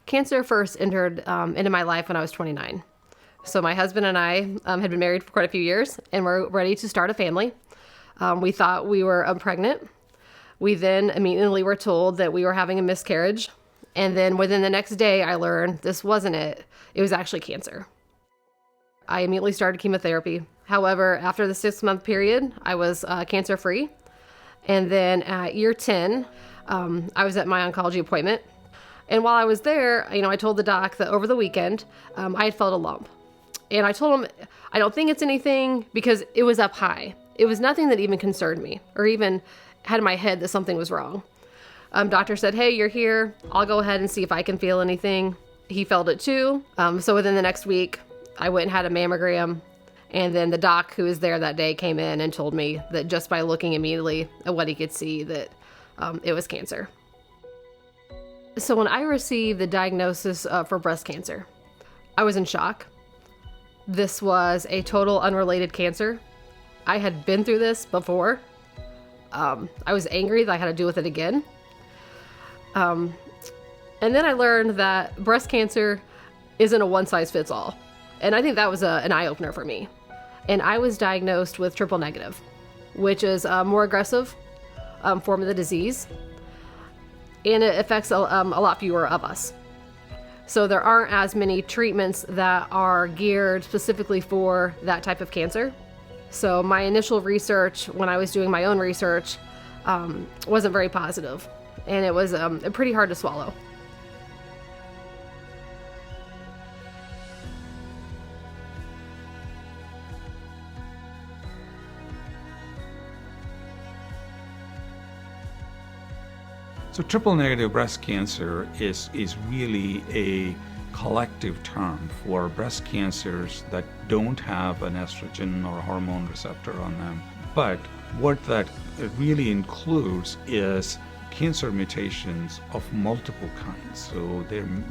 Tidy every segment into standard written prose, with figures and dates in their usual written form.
Cancer first entered into my life when I was 29. So my husband and I had been married for quite a few years and were ready to start a family. We thought we were pregnant. We then immediately were told that we were having a miscarriage. And then within the next day, I learned this wasn't it. It was actually cancer. I immediately started chemotherapy. However, after the 6-month period, I was cancer-free. And then at year 10, I was at my oncology appointment. And while I was there, I told the doc that over the weekend, I had felt a lump. And I told him, I don't think it's anything because it was up high. It was nothing that even concerned me or even had in my head that something was wrong. Doctor said, hey, you're here. I'll go ahead and see if I can feel anything. He felt it too. So within the next week, I went and had a mammogram. And then the doc who was there that day came in and told me that just by looking immediately at what he could see that it was cancer. So when I received the diagnosis for breast cancer, I was in shock. This was a total unrelated cancer. I had been through this before. I was angry that I had to deal with it again. And then I learned that breast cancer isn't a one-size-fits-all. And I think that was an eye-opener for me. And I was diagnosed with triple negative, which is a more aggressive form of the disease. And it affects a lot fewer of us. So there aren't as many treatments that are geared specifically for that type of cancer. So my initial research, when I was doing my own research, wasn't very positive. And it was pretty hard to swallow. So triple negative breast cancer is really a collective term for breast cancers that don't have an estrogen or hormone receptor on them. But what that really includes is cancer mutations of multiple kinds. So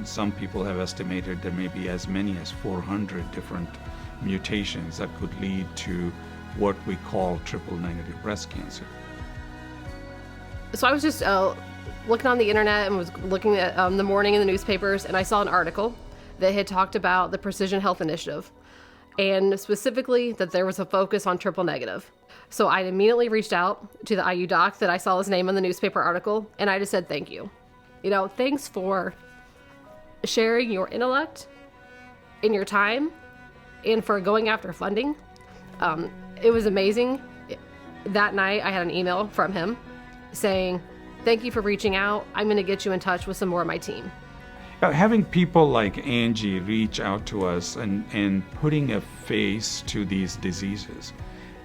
some people have estimated there may be as many as 400 different mutations that could lead to what we call triple negative breast cancer. So I was just looking on the internet and was looking at the morning in the newspapers, and I saw an article that had talked about the Precision Health Initiative, and specifically that there was a focus on triple negative. So I immediately reached out to the IU doc that I saw his name in the newspaper article, and I just said thank you. Thanks for sharing your intellect and your time and for going after funding. It was amazing. That night I had an email from him saying, thank you for reaching out. I'm going to get you in touch with some more of my team. Having people like Angie reach out to us and putting a face to these diseases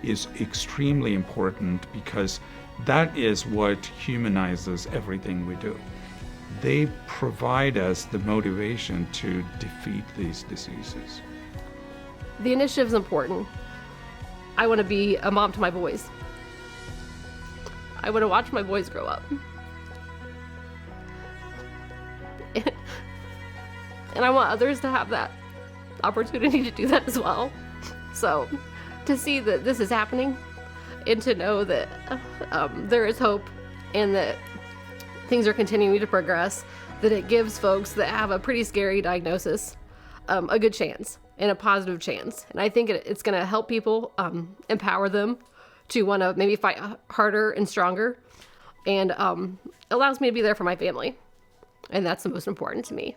is extremely important because that is what humanizes everything we do. They provide us the motivation to defeat these diseases. The initiative is important. I want to be a mom to my boys. I want to watch my boys grow up. And I want others to have that opportunity to do that as well. So to see that this is happening and to know that there is hope and that things are continuing to progress, that it gives folks that have a pretty scary diagnosis a good chance and a positive chance. And I think it's going to help people, empower them to want to maybe fight harder and stronger, and allows me to be there for my family. And that's the most important to me.